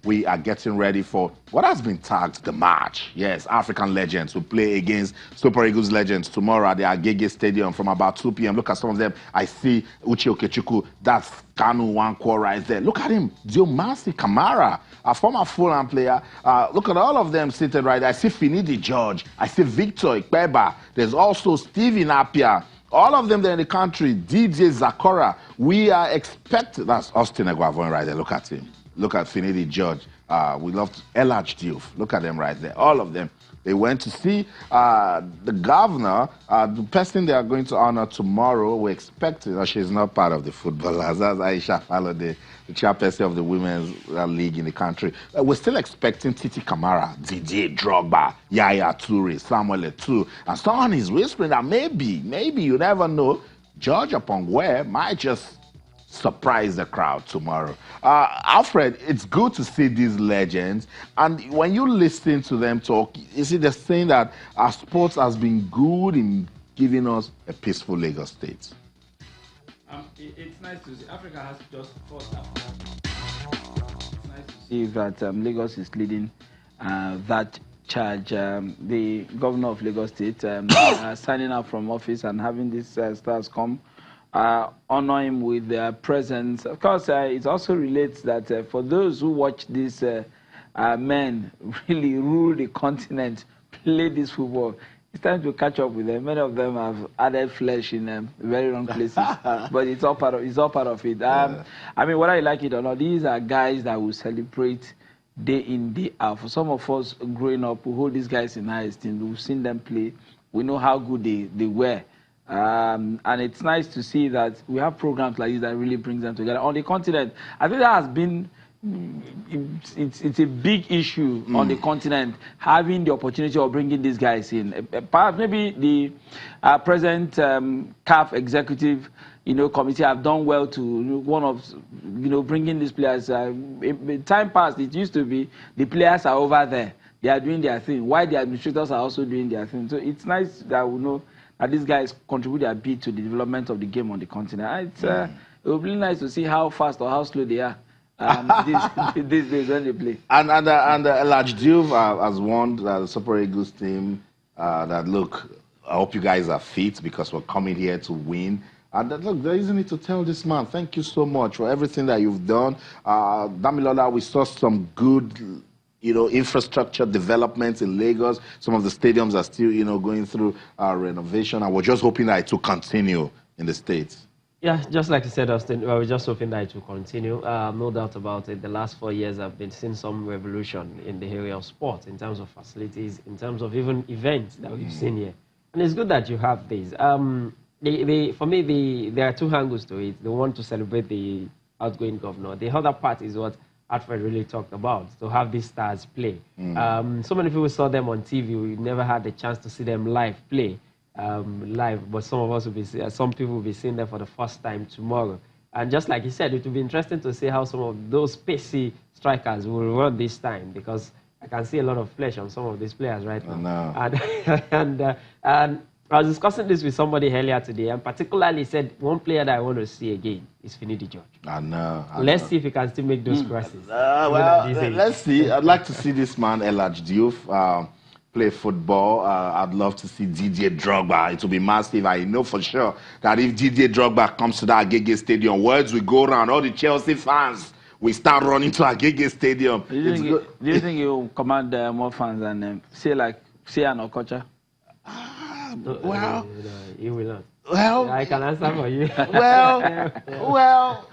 we are getting ready for what has been tagged the match. Yes, African legends will play against Super Eagles legends tomorrow at the Agege Stadium from about 2 p.m. Look at some of them. I see Uche Okechukwu. That's Kanu Nwankwo right there. Look at him. Diomasi Kamara, a former Fulham player. Look at all of them seated right there. I see Finidi George. I see Victor Ikpeba. There's also Steven Appiah. All of them there in the country. DJ Zakora. We are expecting. That's Austin Eguavoen right there. Look at him. Look at Finidi George. We love Elhaj Diouf. Look at them right there. All of them. They went to see the governor, the person they are going to honor tomorrow. We expect that she's not part of the footballers. That's Aisha Falode, the chairperson of the Women's League in the country. We're still expecting Titi Kamara, Didier Drogba, Yaya Toure, Samuel Eto'o. And someone is whispering that maybe, you never know, George Opongwe might just surprise the crowd tomorrow. Alfred, it's good to see these legends. And when you listen to them talk, you see they're saying that our sports has been good in giving us a peaceful Lagos state. It's nice to see. Africa has just fought up. It's nice to see that Lagos is leading that charge. The governor of Lagos State signing up from office and having these stars come honor him with their presence. Of course, it also relates that for those who watch these men really rule the continent, play this football, it's time to catch up with them. Many of them have added flesh in very wrong places, but it's all part of it. I mean, whether you like it or not, these are guys that will celebrate day in, day out. For some of us growing up, we hold these guys in high esteem. We've seen them play. We know how good they were. And it's nice to see that we have programs like this that really brings them together on the continent. I think that has been, it's a big issue on the continent, having the opportunity of bringing these guys in. Perhaps maybe the present CAF executive, committee have done well to bringing these players. In time past, it used to be the players are over there, they are doing their thing, while the administrators are also doing their thing. So it's nice that we know that these guys contribute a bit to the development of the game on the continent. It would be nice to see how fast or how slow they are these days when they play. And Elhaj Diouf has warned the Super Eagles team that, look, I hope you guys are fit because we're coming here to win. And that, look, there isn't need to tell this man, thank you so much for everything that you've done. Damilola, we saw some good infrastructure developments in Lagos. Some of the stadiums are still, going through renovation. And we're just hoping that it will continue in the States. Yeah, just like you said, Austin, we're just hoping that it will continue. No doubt about it. The last 4 years have been seeing some revolution in the area of sport, in terms of facilities, in terms of even events that we've seen here. And it's good that you have these. For me, there are two angles to it. The one to celebrate the outgoing governor. The other part is what Alfred really talked about, to have these stars play. So many people saw them on TV. We never had the chance to see them live play, but some people will be seeing them for the first time tomorrow. And just like he said, it will be interesting to see how some of those pacey strikers will run this time, because I can see a lot of flesh on some of these players right now. And I was discussing this with somebody earlier today, and particularly said one player that I want to see again is Finidi George. Let's see if he can still make those crosses. Let's see. I'd like to see this man, Elhaj Diouf, play football. I'd love to see Didier Drogba. It will be massive. I know for sure that if Didier Drogba comes to that Agege Stadium, words will go around. All the Chelsea fans will start running to Agege Stadium. Do you think he will command more fans than say an Okocha? Well, he will not. Well, I can answer for you. well,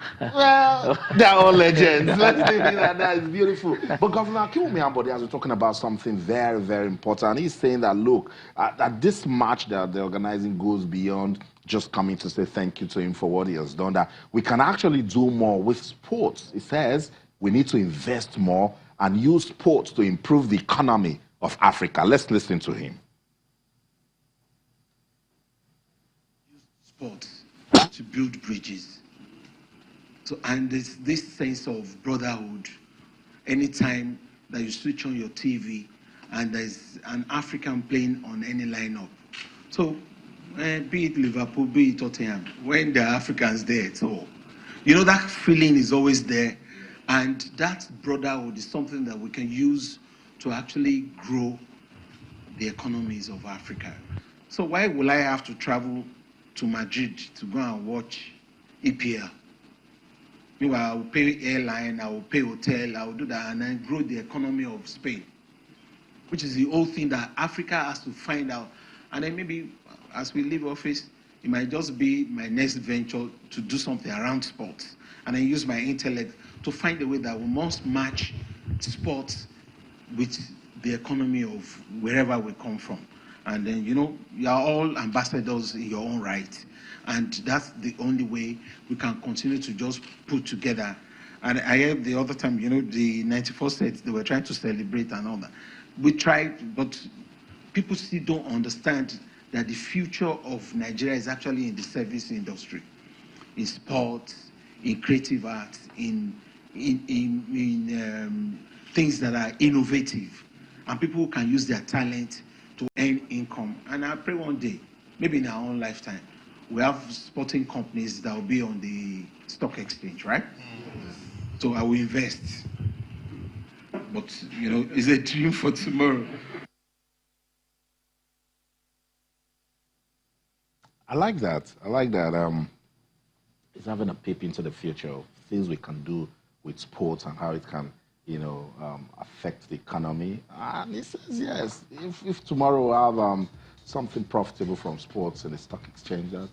they're all legends. Let's leave it at that. It's beautiful. But Governor Akinwumi Ambode has been talking about something very, very important. He's saying that, look, that this match that they're organizing goes beyond just coming to say thank you to him for what he has done, that we can actually do more with sports. He says we need to invest more and use sports to improve the economy of Africa. Let's listen to him. Sports to build bridges. So, and there's this sense of brotherhood. Anytime that you switch on your TV and there's an African playing on any lineup. So, be it Liverpool, be it Tottenham, when there are Africans there at all, that feeling is always there. And that brotherhood is something that we can use to actually grow the economies of Africa. So why will I have to travel to Madrid to go and watch EPL? Meanwhile, I will pay airline, I will pay hotel, I will do that, and then grow the economy of Spain, which is the whole thing that Africa has to find out. And then maybe as we leave office, it might just be my next venture to do something around sports, and then use my intellect to find a way that we must match sports with the economy of wherever we come from. And then, you are all ambassadors in your own right. And that's the only way we can continue to just put together. And I heard the other time, the 94 states, they were trying to celebrate and all that. We tried, but people still don't understand that the future of Nigeria is actually in the service industry, in sports, in creative arts, in things that are innovative, and people who can use their talent to earn income. And I pray one day, maybe in our own lifetime, we have sporting companies that will be on the stock exchange, right? So I will invest. But, it's a dream for tomorrow. I like that. It's having a peep into the future of things we can do with sports and how it can, affect the economy. And it says yes. If tomorrow we have something profitable from sports in the stock exchange, that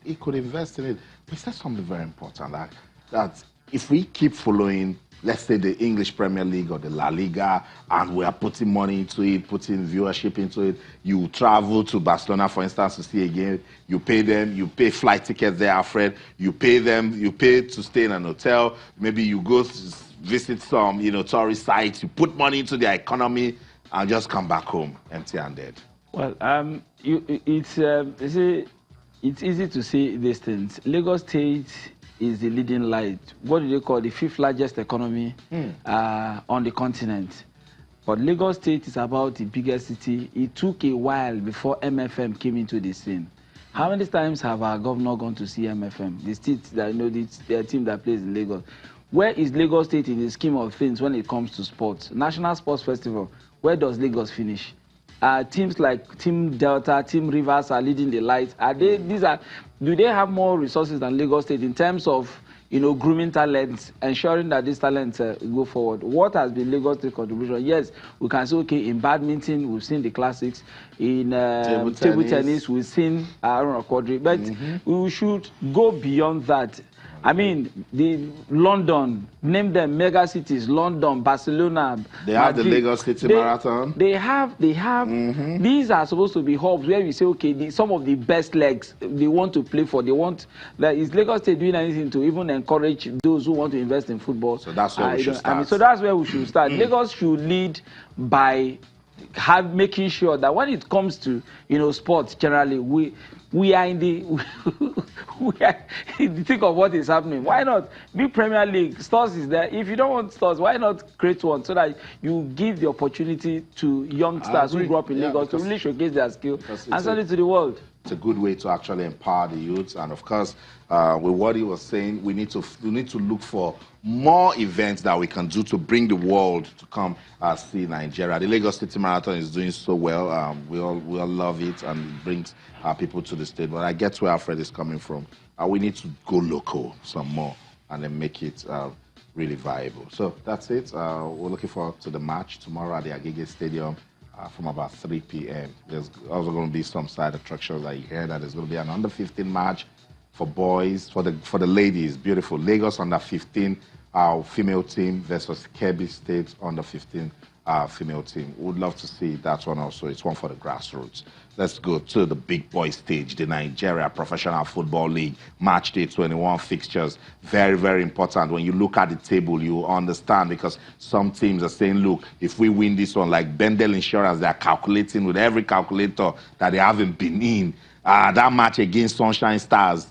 it could invest in it. But it says something very important, like that if we keep following, let's say, the English Premier League or the La Liga, and we are putting money into it, putting viewership into it, you travel to Barcelona, for instance, to see a game, you pay them, you pay flight tickets there, Alfred, you pay them, you pay to stay in an hotel, maybe you go to visit some, tourist sites, you put money into their economy, and just come back home empty-handed. Well, it's easy to say these things. Lagos State is the leading light. What do they call the fifth largest economy on the continent? But Lagos State is about the biggest city. It took a while before MFM came into the scene. How many times have our governor gone to see MFM? The state that the team that plays in Lagos. Where is Lagos State in the scheme of things when it comes to sports? National Sports Festival. Where does Lagos finish? Teams like Team Delta, Team Rivers are leading the light. Do they have more resources than Lagos State in terms of grooming talents, ensuring that these talents go forward? What has been Lagos State contribution? Yes, we can say, okay, in badminton we've seen the classics, in table tennis we've seen Aaron Quadri, but we should go beyond that. I mean, the London, name them mega cities, London, Barcelona. They have Madrid. The Lagos City Marathon. They have. These are supposed to be hubs where we say, okay, some of the best legs they want to play for. They want. Is Lagos State doing anything to even encourage those who want to invest in football? So that's where we should start. So that's where we should start. Lagos should lead by making sure that when it comes to sports generally, we are in the think of what is happening. Why not big Premier League? Stars is there. If you don't want stars, why not create one so that you give the opportunity to youngsters who grew up in Lagos to really showcase their skill and send it to the world? It's a good way to actually empower the youths, and of course, with what he was saying, we need to look for more events that we can do to bring the world to come see Nigeria. The Lagos City Marathon is doing so well. We all love it, and it brings people to the state. But I get where Alfred is coming from. We need to go local some more and then make it really viable. So that's it. We're looking forward to the match tomorrow at the Agege Stadium. From about 3 p.m. There's also going to be some side attractions that you hear that there's going to be an under-15 match for boys, for the ladies. Beautiful. Lagos under-15 female team versus Kebbi State under-15 female team. Would love to see that one also. It's one for the grassroots. Let's go to the big boy stage, the Nigeria Professional Football League, match day 21 fixtures. Very, very important. When you look at the table, you understand, because some teams are saying, look, if we win this one, like Bendel Insurance, they're calculating with every calculator that they haven't been in. That match against Sunshine Stars,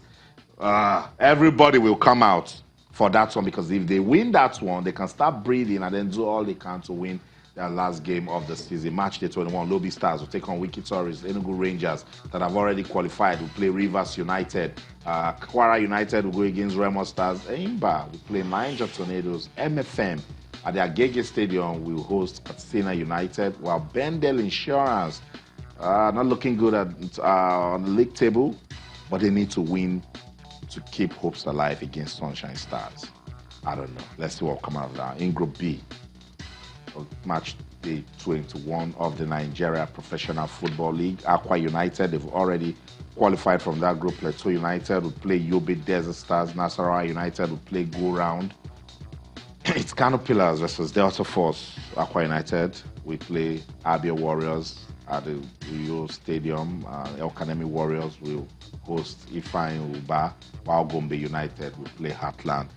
everybody will come out for that one, because if they win that one, they can start breathing and then do all they can to win their last game of the season. Match day 21, Lobby Stars will take on Wiki Tourists. Enugu Rangers that have already qualified will play Rivers United. Kwara United will go against Remo Stars. Eimba will play Niger Tornadoes. MFM at the Agege Stadium will host Katsina United, while Bendel Insurance not looking good on the league table, but they need to win to keep hopes alive against Sunshine Stars. I don't know. Let's see what will come out of that. In Group B, match day 21 of the Nigeria Professional Football League. Aqua United, they've already qualified from that group. Plateau United will play Yobe Desert Stars. Nasarawa United will play Go Round. It's Kano Pillars versus Delta Force. Aqua United will play Abia Warriors at the Rio Stadium. El Kanemi Warriors will host Ifeanyi Uba, while Gombe United will play Heartland.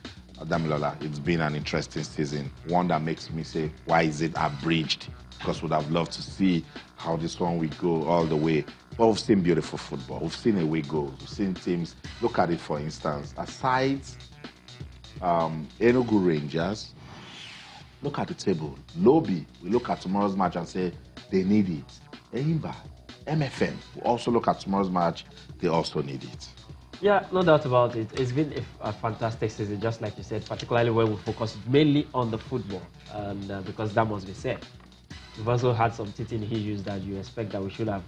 Damilola, it's been an interesting season. One that makes me say, why is it abridged? Because we'd have loved to see how this one will go all the way. But we've seen beautiful football. We've seen away goals. We've seen teams. Look at it, for instance. Aside Enugu Rangers, look at the table. Lobby, we look at tomorrow's match and say, they need it. Eimba, MFM, we also look at tomorrow's match, they also need it. Yeah, no doubt about it. It's been a fantastic season, just like you said, particularly when we focus mainly on the football, and because that must be said. We've also had some teething issues that you expect that we should have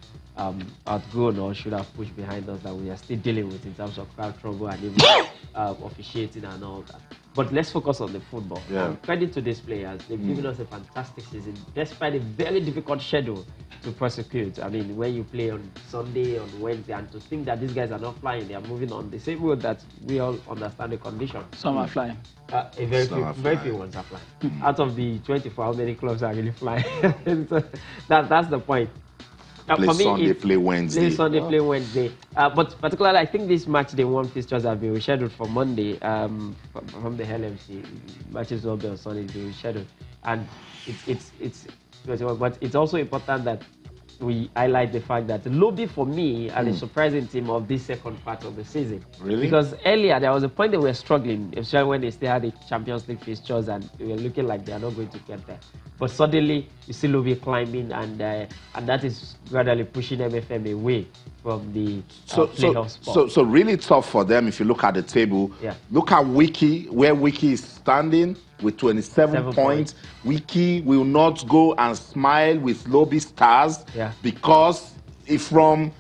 outgrown or should have pushed behind us that we are still dealing with in terms of crowd trouble and even officiating and all that. But let's focus on the football. Yeah. Credit to these players. They've given us a fantastic season, despite a very difficult schedule to prosecute. I mean, when you play on Sunday, on Wednesday, and to think that these guys are not flying, they are moving on the same road that we all understand the condition. Some are flying. Very few ones are flying. Out of the 24, how many clubs are really flying? So that's the point. Play for me, Sunday, play Wednesday. Play Sunday, play Wednesday. But particularly, I think this match day one fixtures have been rescheduled for Monday from the LMC. Matches will be on Sunday, being rescheduled. And it's but it's also important that we highlight the fact that Lobby, for me, are the surprising team of this second part of the season. Really? Because earlier, there was a point they were struggling, especially when they still had the Champions League fixtures and they were looking like they are not going to get there. But suddenly, you see Lobby climbing, and that is gradually pushing MFM away from the playoff spot. So really tough for them if you look at the table. Yeah. Look at Wiki, where Wiki is standing with 27 points. Wiki will not go and smile with Lobby Stars because if from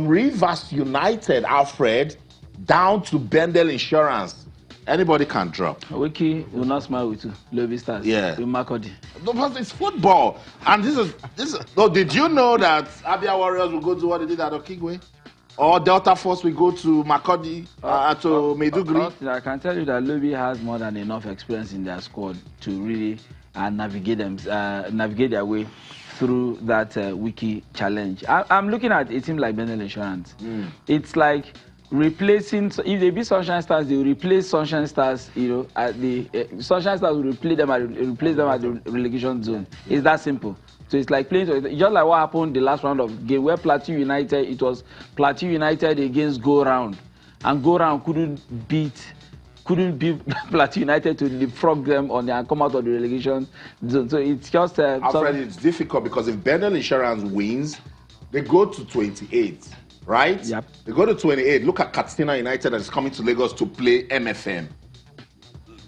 Rivers United, Alfred, down to Bendel Insurance, anybody can drop. Wiki will not smile with you. Lobby Stars. Yeah. With Makodi. Because it's football. And this is. Oh, did you know that Abia Warriors will go to what they did at Okigwe? Or Delta Force will go to Makodi, to Maiduguri? I can tell you that Lobby has more than enough experience in their squad to really navigate their way through that Wiki challenge. I'm looking at a team like Bendel Insurance. It's like replacing, if they beat Sunshine Stars, they will replace Sunshine Stars, at the Sunshine Stars will replace them at the relegation zone. It's that simple. So it's like playing, just like what happened the last round of game where Plateau United, it was Plateau United against Go Round, and Go Round couldn't beat Plateau United to leapfrog them on and come out of the relegation zone. So it's just Alfred, it's difficult because if Bendel Insurance wins, they go to 28. Right? Yep. They go to 28. Look at Katsina United that is coming to Lagos to play MFM.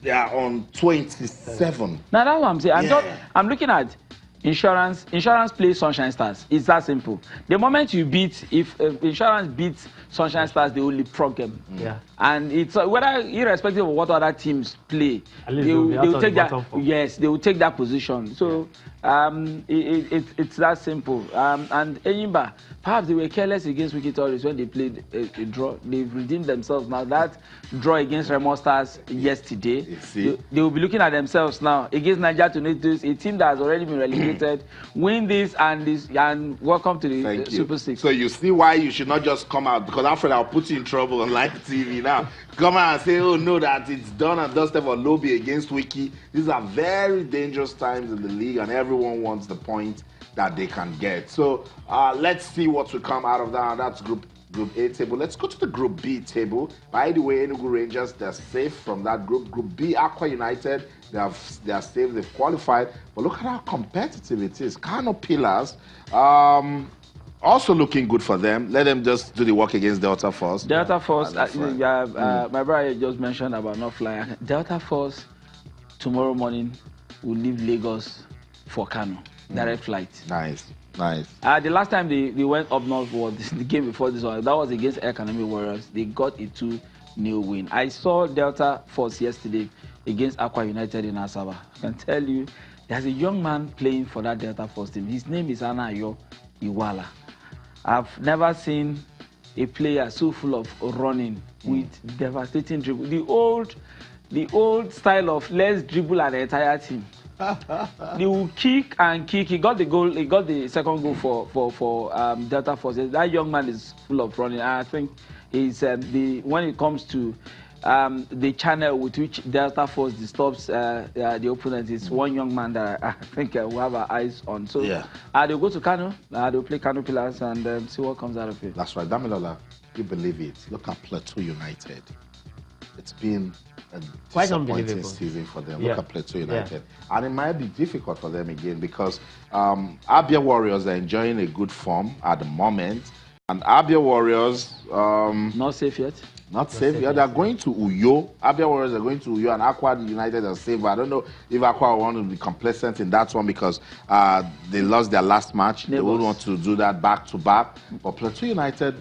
They are on 27. Now that's what I'm saying. I'm looking at insurance. Insurance plays Sunshine Stars. It's that simple. The moment you if Insurance beats Sunshine Stars, they will leapfrog them. Yeah. And it's whether irrespective of what other teams play, they will take that. Yes, they will take that position. So it's that simple. And Enyimba, perhaps they were careless against Wiki Tourists when they played a draw. They've redeemed themselves now. That draw against Remo Stars yesterday, they will be looking at themselves now against Niger Tornadoes, a team that has already been relegated. Win this and welcome to the Super Six. So you see why you should not just come out, because Alfred, I'll put you in trouble on live TV now. Come out and say, oh no, that it's done and dusted for Lobby against Wiki. These are very dangerous times in the league, and everyone wants the point that they can get. So let's see what will come out of that. That's Group Group A table. Let's go to the Group B table. By the way, Enugu Rangers, they're safe from that group. Group B, Aqua United, they are safe, they've qualified. But look at how competitive it is. Kano Pillars, also looking good for them. Let them just do the work against Delta Force. Delta Force, my brother just mentioned about not flying. Delta Force, tomorrow morning, will leave Lagos for Kano. Direct flight. Nice, nice. The last time they went up north was the game before this one. That was against Air Economy Warriors. They got a 2-0 win. I saw Delta Force yesterday against Aqua United in Asaba. I can tell you, there's a young man playing for that Delta Force team. His name is Anayo Iwala. I've never seen a player so full of running with devastating dribble. The old style of let's dribble an entire team. They will kick and kick. He got the goal. He got the second goal for Delta Force. That young man is full of running. I think he's when it comes to the channel with which Delta Force disturbs the opponent is one young man that I think we'll have our eyes on. So they'll go to Kano. They'll play Kano Pillars and see what comes out of it. That's right. Damilola, you believe it. Look at Plateau United. It's been a quite disappointing season for them. Look at Plateau United. And it might be difficult for them again because Abia Warriors are enjoying a good form at the moment. And Abia Warriors... not safe yet. Not safe. Yeah, they're going to Uyo. Abia Warriors are going to Uyo, and Aqua United are safe. I don't know if Aqua want to be complacent in that one because they lost their last match. They would want to do that back to back. But Plateau United,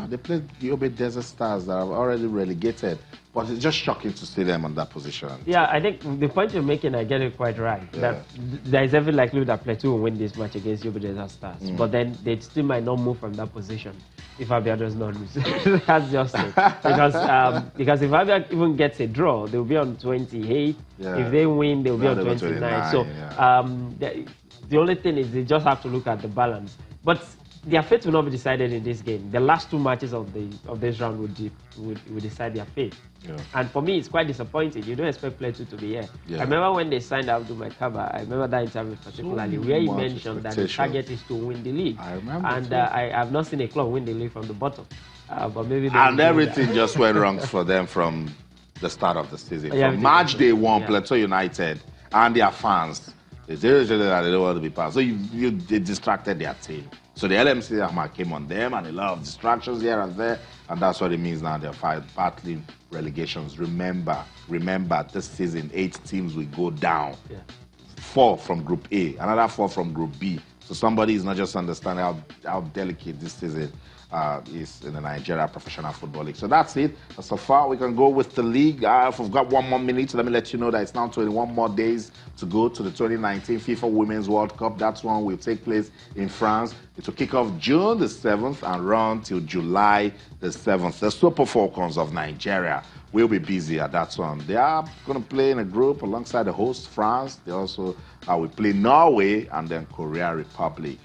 they played the Yobe Desert Stars that are already relegated. But it's just shocking to see them on that position. Yeah, I think the point you're making, I get it quite right. That there is every likelihood that Plateau will win this match against Yobe Desert Stars. But then they still might not move from that position if Abia does not lose. That's just it. Because if Abia even gets a draw, they'll be on 28. If they win, they'll be on 29. So the only thing is they just have to look at the balance. But their fate will not be decided in this game. The last two matches of this round would decide their fate. And for me, it's quite disappointing. You don't expect Plateau to be here. I remember when they signed Abdul Maikaba, I remember that interview particularly, where he mentioned that the target is to win the league. I remember. And I have not seen a club win the league from the bottom. But maybe everything just went wrong for them from the start of the season. From match day one, Plateau United and their fans, they don't want to be part. So they distracted their team. So the LMC came on them, and a lot of distractions here and there, and that's what it means now. They're battling relegations. Remember, this season 8 teams will go down. 4 from Group A, another 4 from Group B. So somebody is not just understanding how delicate this season is in the Nigeria Professional Football League. So that's it. So far, we can go with the league. If we've got 1 more minute, let me let you know that it's now 21 more days to go to the 2019 FIFA Women's World Cup. That one will take place in France. It will kick off June the 7th and run till July the 7th. The Super Falcons of Nigeria will be busy at that one. They are going to play in a group alongside the host, France. They also will play Norway and then Korea Republic.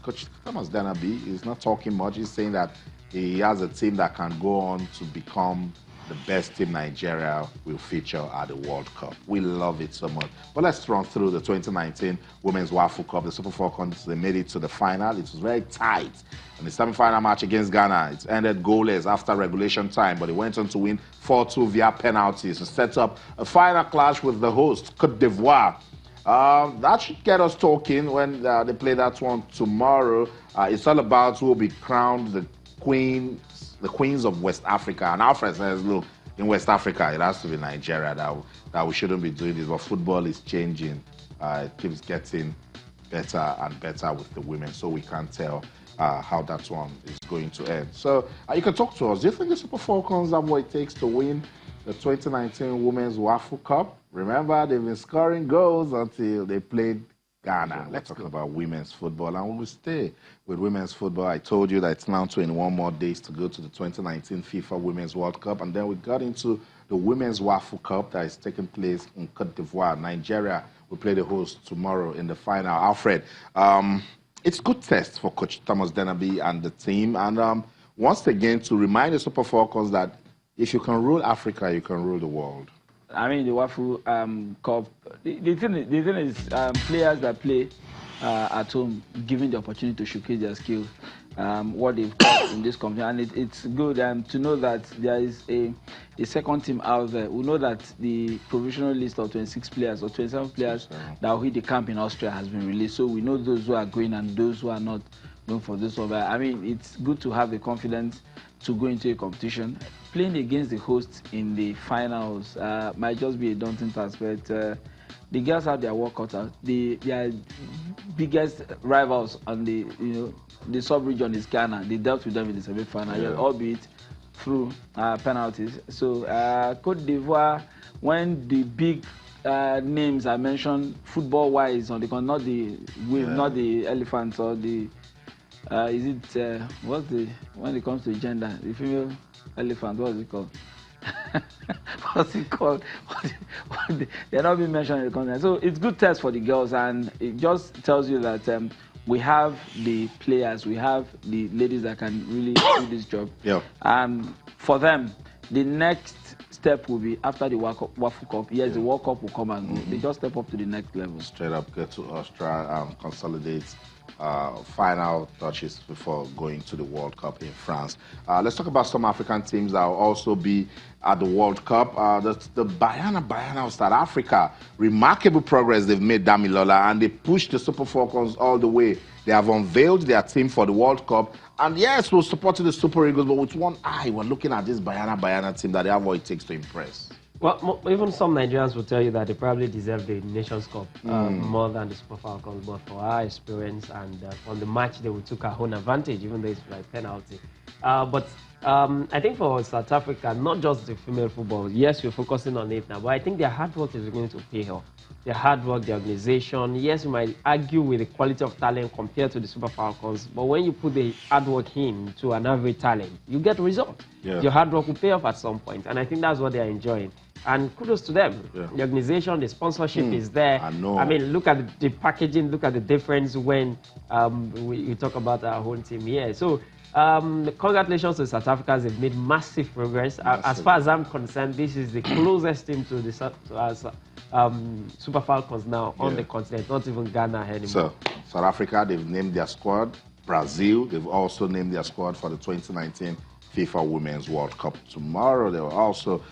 Coach Thomas Danabi is not talking much. He's saying that he has a team that can go on to become the best team Nigeria will feature at the World Cup. We love it so much. But let's run through the 2019 Women's Waffle Cup. The Super Falcons, they made it to the final. It was very tight. And the semi-final match against Ghana, it ended goalless after regulation time, but they went on to win 4-2 via penalties to set up a final clash with the host, Côte d'Ivoire. That should get us talking when they play that one tomorrow. It's all about who will be crowned the queens of West Africa. And Alfred says, look, in West Africa, it has to be Nigeria that we shouldn't be doing this. But football is changing. It keeps getting better and better with the women. So we can't tell how that one is going to end. So you can talk to us. Do you think the Super Falcons have what it takes to win the 2019 Women's Waffle Cup? Remember, they've been scoring goals until they played Ghana. Let's talk about women's football, and we will stay with women's football. I told you that it's now 21 more days to go to the 2019 FIFA Women's World Cup, and then we got into the Women's Waffle Cup that is taking place in Côte d'Ivoire. Nigeria will play the host tomorrow in the final. Alfred, it's a good test for Coach Thomas Denaby and the team, and once again to remind the Super Falcons that if you can rule Africa, you can rule the world. I mean, the Waffle Cup, the thing is players that play at home, given the opportunity to showcase their skills, what they've got in this competition, and it's good to know that there is a second team out there. We know that the provisional list of 26 players or 27 players that will hit the camp in Austria has been released, so we know those who are going and those who are not going for this over. I mean, it's good to have the confidence to go into a competition. Playing against the hosts in the finals might just be a daunting task, but the girls have their work cut out. Their biggest rivals on the sub-region is Ghana. They dealt with them in the semi-final, albeit through penalties. So Côte d'Ivoire, when the big names are mentioned football-wise on the not the elephants or the is it when it comes to gender, the female elephant, what is it called? What's it called? They're not being mentioned in the content. So it's good test for the girls, and it just tells you that we have the players, we have the ladies that can really do this job. Yeah. For them, the next step will be after the Waffle Cup. Yes, the World Cup will come and go. They just step up to the next level. Straight up, get to Austria and consolidate final touches before going to the World Cup in France. Let's talk about some African teams that will also be at the World Cup. The Banyana of South Africa, remarkable progress they've made, Damilola, and they pushed the Super Falcons all the way. They have unveiled their team for the World Cup. And yes, we're supporting the Super Eagles, but with one eye, we're looking at this Banyana team that they have what it takes to impress. Well, even some Nigerians will tell you that they probably deserve the Nations Cup more than the Super Falcons, but for our experience and on the match, they took our own advantage, even though it's like penalty. But I think for South Africa, not just the female football, yes, we're focusing on it now, but I think their hard work is going to pay off. Their hard work, the organization, yes, we might argue with the quality of talent compared to the Super Falcons, but when you put the hard work in to an average talent, you get results. Yeah. Your hard work will pay off at some point, and I think that's what they're enjoying. And kudos to them. Yeah. The organization, the sponsorship is there. I know. I mean, look at the packaging, look at the difference when we talk about our own team here. So, congratulations to South Africans. They've made massive progress. As far as I'm concerned, this is the closest team to the Super Falcons now on the continent, not even Ghana anymore. So, South Africa, they've named their squad. Brazil, they've also named their squad for the 2019 FIFA Women's World Cup. Tomorrow, there will also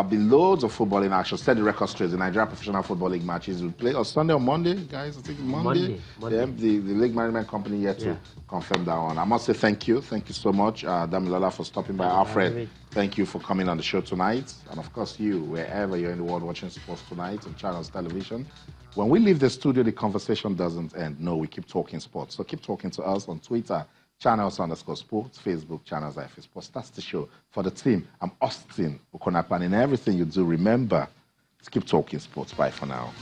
be loads of football in action. Set the record straight. The Nigeria Professional Football League matches will play on Sunday or Monday, guys. I think Monday. Yeah, the league management company yet to confirm that one. I must say thank you. Thank you so much, Damilola, for stopping by. Alfred, thank you for coming on the show tonight. And of course, you, wherever you're in the world watching sports tonight on Channels Television. When we leave the studio, the conversation doesn't end. No, we keep talking sports. So keep talking to us on Twitter, Channels_sports, Facebook, Channels IFA Sports. That's the show. For the team, I'm Austin Okonapan. In everything you do, remember to keep talking sports. Bye for now.